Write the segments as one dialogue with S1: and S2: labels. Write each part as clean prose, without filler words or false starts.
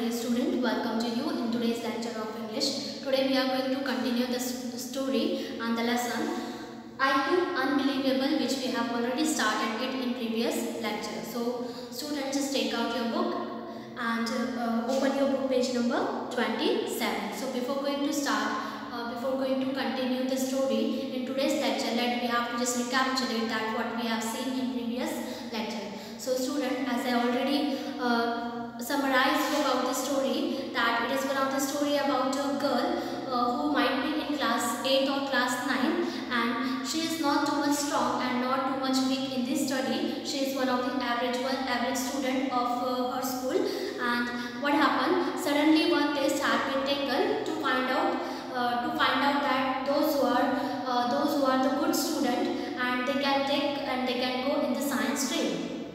S1: dear student, welcome to you in today's lecture of English. Today we are going to continue the story and the lesson IQ Unbelievable, which we have already started it in previous lecture. So students, just take out your book and open your book page number 27. So before going to continue the story in today's lecture, we have to just recapitulate that what we have seen in previous lecture. So student, as I already summarized about the story, that it is one of the story about a girl who might be in class 8 or class 9, and she is not too much strong and not too much weak in this study. She is one of the average student of her school. And what happened? Suddenly one test had been taken to find out that those who are the good student, and they can take and they can go in the science stream.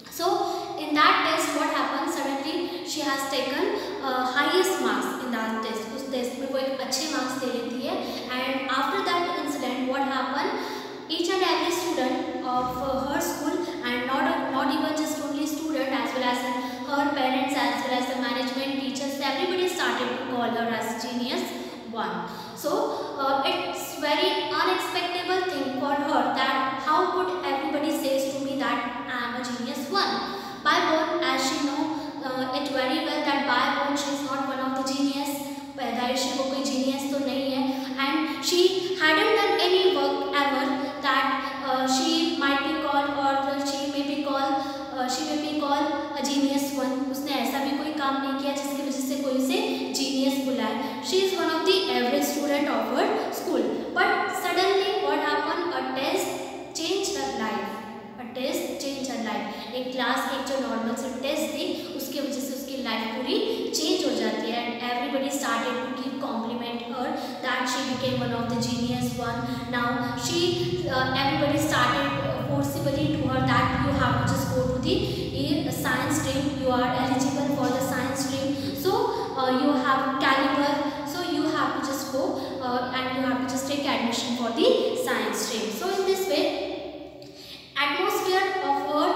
S1: So in that test, what happened? Suddenly she has taken highest marks in that test. उस test में वो एक अच्छे marks दे लेती है. And after that incident, what happened? Each and every student of her school, and not even just only student, as well as her parents, as well as the management, teachers, everybody started to call her as genius one. So it's very unexpected thing for her that how could everybody says to me that I am a genius one. By born, as she know it very well that by born she is not one of the genius. पैदाइशी वो कोई genius तो नहीं है, and she hadn't done any work ever that she might be called, or she may be called a genius one. उसने ऐसा भी कोई काम नहीं किया जिसकी वजह से कोई उसे genius बुलाए. She is one of the average student of her school. But suddenly what happened? A test changed her life. एक क्लास एक जो नॉर्मल से टेस्ट थी, उसकी वजह से उसकी लाइफ पूरी चेंज हो जाती है. And everybody started to give compliment her that she became one of the genius one. Now she everybody started forcibly to her that you have to just go to the science stream. You are eligible for the science stream, so you have caliber, so you have to just go and you have to just take admission for the science stream. So in this way, atmosphere of her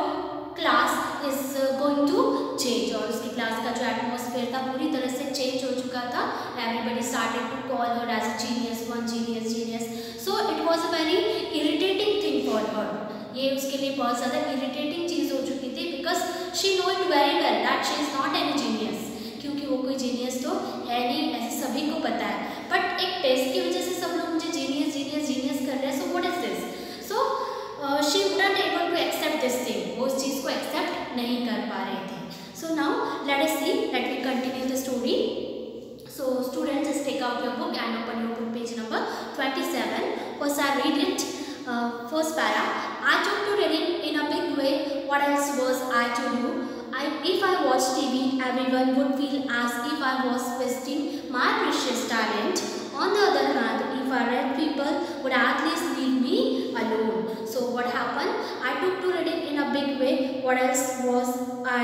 S1: class is going to change, और उसकी class का जो atmosphere था पूरी तरह से change हो चुका था. Everybody started to call her as a genius one, genius. So it was a very irritating thing for her. ये उसके लिए बहुत ज़्यादा irritating चीज़ हो चुकी थी, because she know it very well that she is not any genius, क्योंकि वो कोई genius तो है नहीं, ऐसे सभी को पता है. बट एक टेस्ट की वजह से सब लोग मुझे genius कर रहे हैं. So what is this? So she wouldn't able to accept this thing. वो उस चीज़ को accept नहीं कर पा रही थी. So now let us see, let me continue the story. So students, just take out your book and open your book page number 27. First I read it. First para. I took to reading in a big way. What else was I to do? If I watched TV, everyone would feel as if I was wasting my precious talent. On the other hand, if I read, people would at least leave me alone. So what happened? I took to reading in a big way. What else was I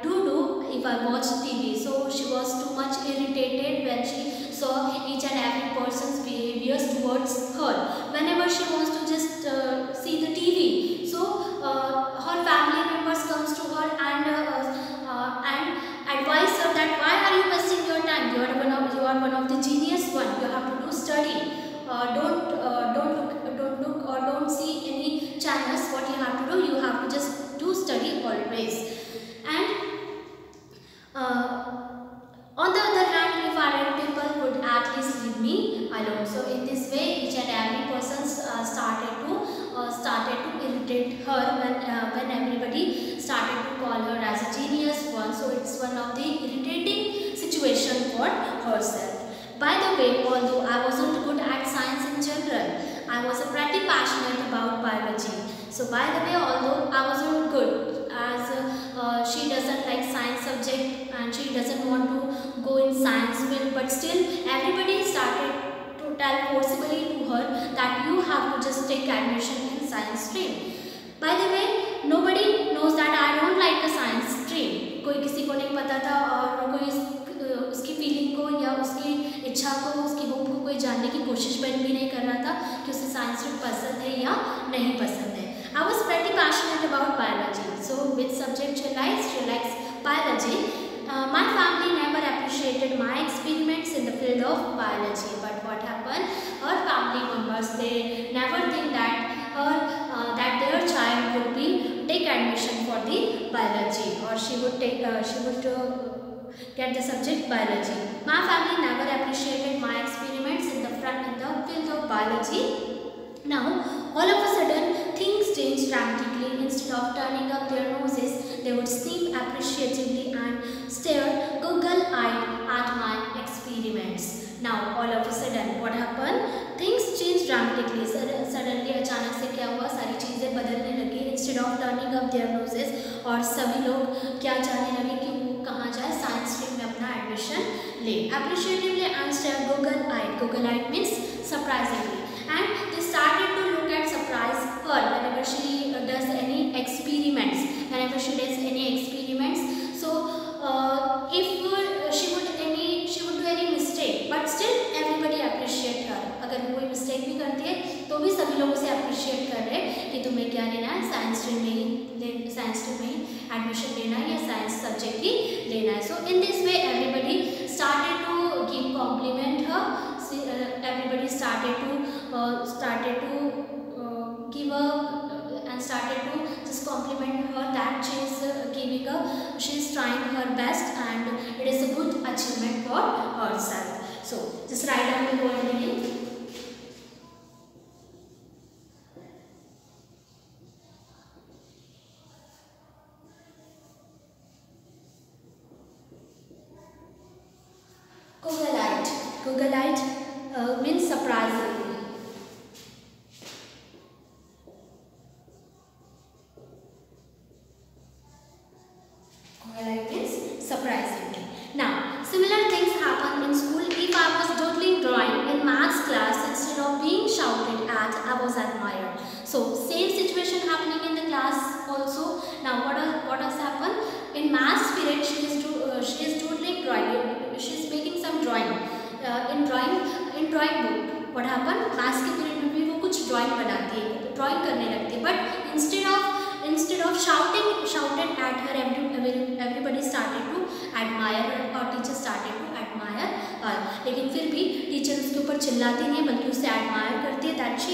S1: to do if I watched TV? So she was too much irritated when she saw each and every person's behaviors towards her. Whenever she wants to just see the TV, so her family members comes to her and advise her that why are you wasting your time? You are one of the genius one. You have to do study. Don't look or don't see any channels. What you have to do? You have to just do study always. And on the other hand, if I read, people would at least leave me alone. So in this way, each and every person started to irritate her when everybody started to call her as a genius one. So it's one of the irritating situation for herself. By the way, although I wasn't good at science in general, I was pretty passionate about biology. So by the way, although I wasn't good, as she doesn't like science subject and she doesn't want to go in science field, but still everybody started to tell forcibly to her that you have to just take admission in science stream. By the way, nobody knows that I don't like a science stream. कोई किसी को नहीं पता था, और कोई उसकी feeling को या उसकी इच्छा को, उसकी होप को कोई जानने की कोशिश भी नहीं कर रहा था कि उसे साइंस स्ट्रीम पसंद है या नहीं पसंद है. I was pretty passionate about biology. So which subject she likes? She likes biology. My family never biology. But what happened? Her family members, they never think that that their child would be take admission for the biology, or she would get the subject biology. My family never appreciated my experiments in the field of biology. Now, all of a sudden, things changed dramatically. Instead of turning up their noses, they would sniff appreciatively and stare goggle-eyed at my experiments. Now, all of a sudden, what happened? Things changed dramatically. Suddenly, अचानक से क्या हुआ? सारी चीज़ें बदलने लगी. Instead of turning up their noses, और सभी लोग क्या चाहने लगे कि वो कहाँ जाए? साइंस स्ट्रीम में अपना एडमिशन ले. Appreciatively and stare goggle-eyed. Goggle-eyed means surprisingly. And they started to look at surprise her whenever she does any experiments. Whenever she does any experiments, so if she would do any mistake, but still everybody appreciate her. अगर वो कोई mistake भी करती है, तो भी सभी लोग उसे appreciate कर रहे हैं कि तुम्हें क्या लेना है, साइंस स्ट्रीम में ही एडमिशन लेना है या साइंस सब्जेक्ट ही लेना है. So in this way, everybody started to give compliment her. Everybody started to give her and started to just compliment her that she is trying her best, and it is a good achievement for herself. So just write down the word meaning. Goggle-eyed means surprisingly. Goggle-eyed means surprisingly. Now, similar things happen in school. If I was doodling drawing in maths class, instead of being shouted at, I was admired. So same situation happening in the class also. Now what has happened? In maths period, she is doodling drawing. She is making some drawing. In drawing book, what happened? Maths के period में भी वो कुछ drawing बनाती है, drawing करने लगती है. But instead of shouted at her, everybody started to admire her, और teacher started to admire her. लेकिन फिर भी टीचर उसके ऊपर चिल्लाती नहीं है, बल्कि उसे admire करती है. That she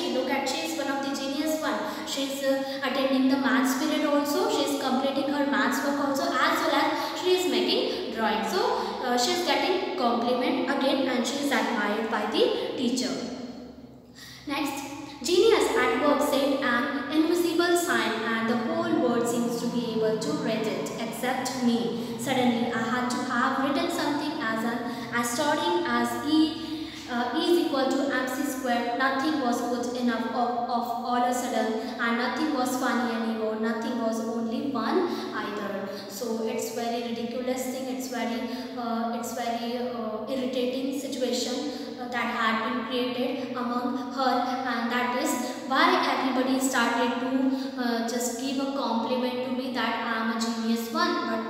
S1: is one of the genius one. She is attending the maths period also. She is completing her maths work also, as well as she is making drawing. So she is getting compliment again, and she is admired by the teacher. Next, genius at work said an invisible sign, and the whole world seems to be able to read it except me. Suddenly, I had to have written something as starting as E is equal to mc squared. Nothing was good enough of all a sudden, and nothing was funny anymore. Nothing was only fun either. So it's very ridiculous thing. It's very irritating situation that had been created among her, and that is why everybody started to just give a compliment to me that I am a genius one. But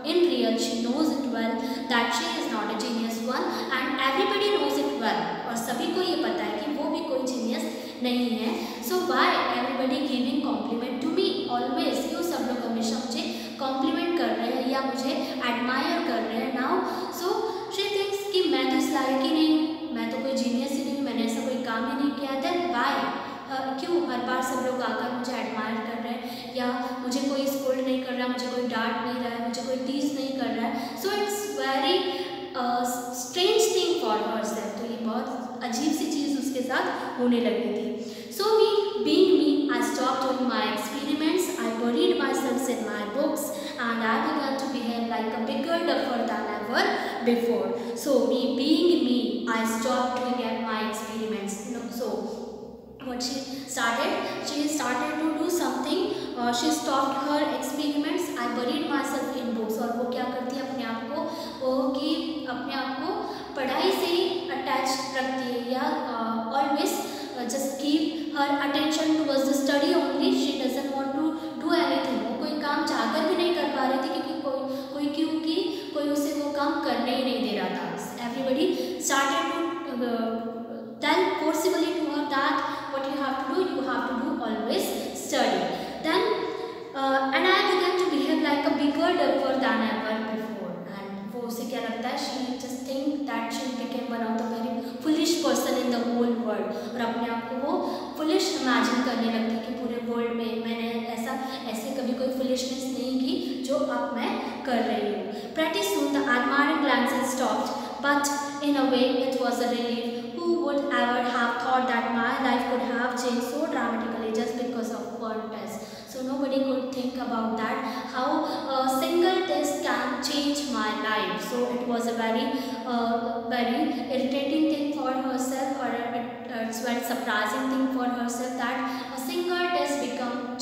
S1: in real, she knows it well that she is not a genius one, and everybody knows it well. और सभी को ये पता है कि वो भी कोई genius नहीं है. So why everybody giving compliment to me always? क्यों सब लोग हमेशा मुझे compliment कर रहे हैं या मुझे admire कर रहे हैं now? So she thinks कि मैं तो इस लायक ही नहीं हूँ, मैं तो कोई genius ही नहीं हूँ, मैंने ऐसा कोई काम ही नहीं किया. Then why? क्यों हर बार सब लोग आकर मुझे एडमायर कर रहे हैं, या मुझे कोई स्कोल्ड नहीं कर रहा, मुझे कोई डांट नहीं रहा है, मुझे कोई टीज नहीं कर रहा है. So it's very strange thing for herself. तो ये बहुत अजीब सी चीज़ उसके साथ होने लगी थी. So being me, I stop doing my experiments, I buried my self in my books, and I began to behave like a bigger duffer than ever before. So being me, I stopped doing my experiments. So what she started to do something. She stopped her experiments. I buried myself in books. और वो क्या करती है, अपने आप को पढ़ाई से ही अटैच रखती है, या always just keep her attention towards the study only. She doesn't want to do anything. वो कोई काम चाहकर भी नहीं कर पा रही थी, क्योंकि कोई उसे वो काम करने ही नहीं दे रहा था. Everybody started to tell forcibly to her that what you have to do always study. Then and I began to behave like a bigger duffer than ever before. And वो उसे क्या लगता है, she just think that she became one of the very अपने आप को वो foolish imagine करने लगती कि पूरे वर्ल्ड में मैंने ऐसे कभी कोई फुलिशनेस नहीं की जो अब मैं कर रही हूँ. Pretty soon the admiring glances stopped, but in a way it was a relief. Who would ever have thought that my life could have changed so dramatically just because of one test? So nobody could think about that, how a single test can change my life. So it was a very irritating thing for herself, or it's very surprising thing for herself that a single test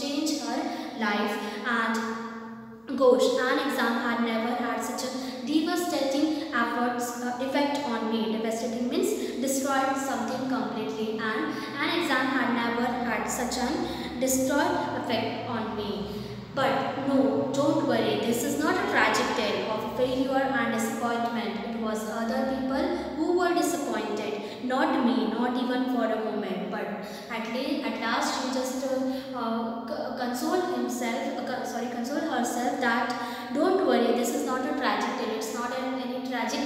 S1: change her life. And gosh, an exam had never had such a devastating effect on me. Devastating means destroyed something completely, and an exam had never had such an destroyed effect on me. But no, don't worry, this is not a tragic tale of failure and disappointment. It was other people who were disappointed, not me, not even for a moment. But at last she just console herself that don't worry, this is not a tragic tale. It's not any tragic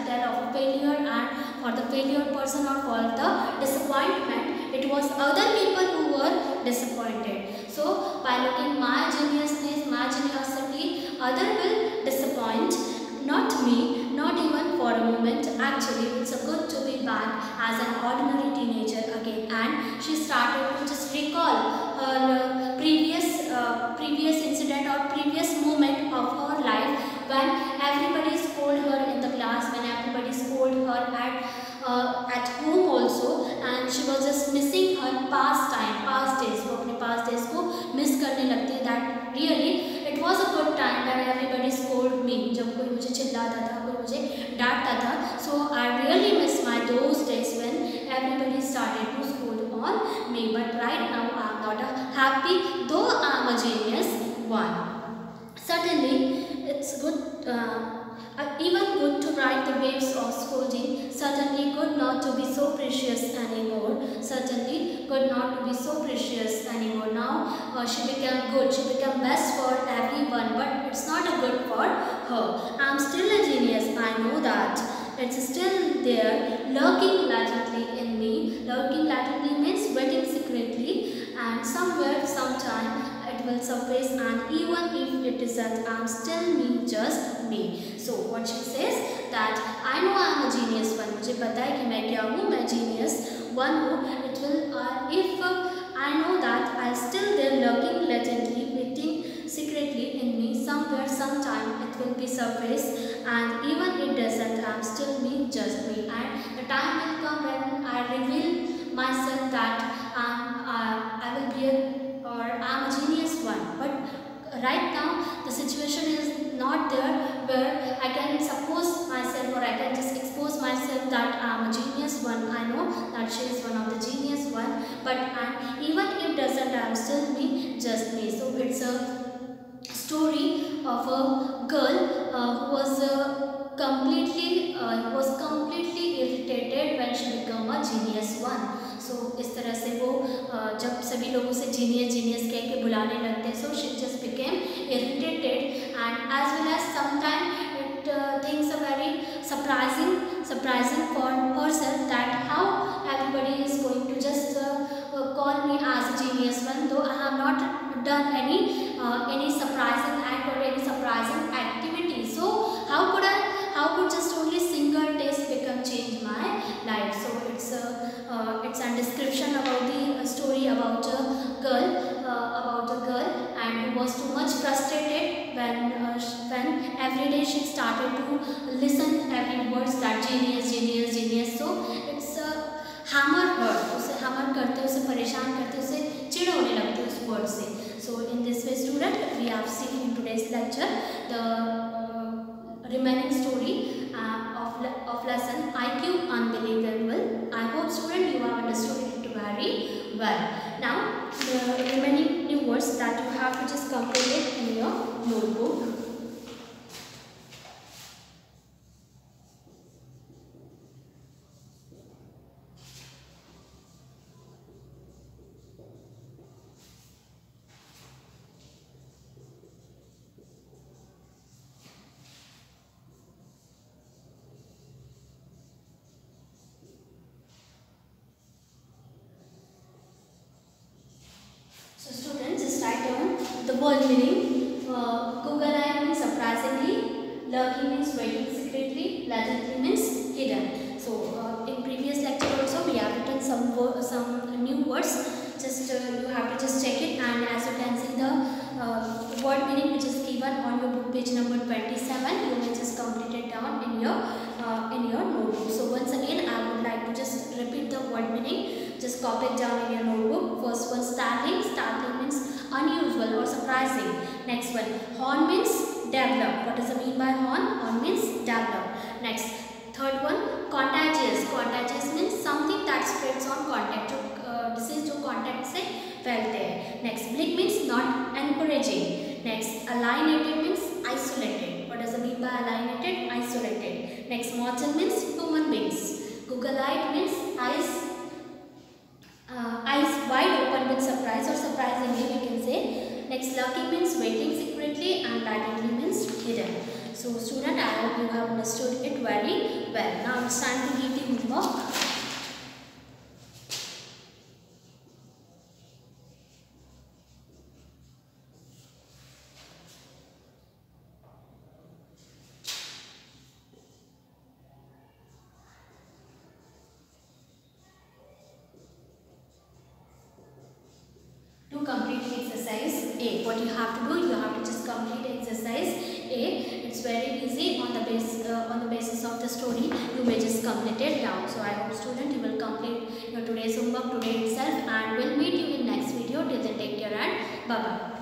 S1: tale of a failure, and for the failure person or for the disappointment, it was other people who were disappointed. So by looking my geniusness, my geniusity, other will disappoint, not me, not even for a moment. Actually, it's a good to be back as an ordinary teenager again. And she started to just recall her previous incident or previous moment of her life, when everybody scolded her in the class, when everybody scolded her at home also, and she was just missing her past days. वो अपने past days को miss करने लगती है. That really it was a good time when everybody scolded me. जब कोई मुझे चिल्लाता था, कोई मुझे डांटता था. So I really miss those days when everybody started to scold on me. But right now I am not happy, though I am a genius one. Certainly, it's good. Even good to ride the waves of scolding. Certainly good not to be so precious anymore. Certainly good not to be so precious anymore. Now she became good. She became best for everyone. But it's not a good for her. I'm still a genius. I know that. It's still there, lurking latently in me. Lurking latently means waiting secretly, and somewhere, sometime, it will surface, and even if it isn't, I'm still me, just me. So what she says that I know I'm a genius one. मुझे पता है कि मैं क्या हूँ, मैं genius one हूँ. It will if I know that I'm still there, lurking latently, waiting secretly in me. Somewhere, sometime, it will be surface, and even it doesn't, I'm still me, just me. And the time will come when I reveal myself that I will be I'm a genius one. But right now the situation is not there where I can suppose myself, or I can just expose myself that I'm a genius one. I know that she is one of the genius one, but even if doesn't, I'm still me, just me. So it's a story of a girl who was completely irritated when she became a genius one. So इस तरह से वो जब सभी लोगों से genius कह के बुलाने लगते, so she just became irritated, and as well as sometimes it things are very surprising for herself that how everybody is going to just call me as a genius one, though I have not done any surprising act or any surprising activity. So how could just only single taste change my life? So it's a description about the story about a girl and who was too much frustrated when every day she started to listen every words that genius. So it's hammer her, उसे hammer करते, उसे परेशान करते, उसे चिढ़ होने लगते उस word से. So in this way, student, we have seen in today's lecture the remaining story of lesson IQ Unbelievable. I hope, student, you have understood it very well. Now the remaining new words that you have to just complete it in your notebook. Google Eye means surprisingly, lurking means waiting secretly, latently means hidden. So in previous lecture also we have written some new words. Just you have to just check it, and as you can see the word meaning which is given on your book page number 27, you may just complete it down in your notebook. So once again I would like to just repeat the word meaning. Just copy it down in your notebook. First one, startling. Startling means unusual or surprising. Next one, horn means develop. What does it mean by horn? Horn means develop. Next, third one, contagious. Contagious means something that spreads on contact. Disease to contact से फैलते हैं. Next, bleak means not encouraging. Next, alienated means isolated. What does it mean by alienated? Isolated. Next, mortal means human beings. Google-eyed means eyes wide open with surprise or surprisingly we can say. Next, lurking means waiting secretly, and latently means hidden. So student, I hope you have understood it very well. Now it's time to give the homework. To complete exercise A, what you have to do, you have to just complete exercise A. It's very easy. On the basis of the story, you may just complete it down. So I hope student you will complete your today's homework today itself, and we'll meet you in next video. Till then, take care and bye bye.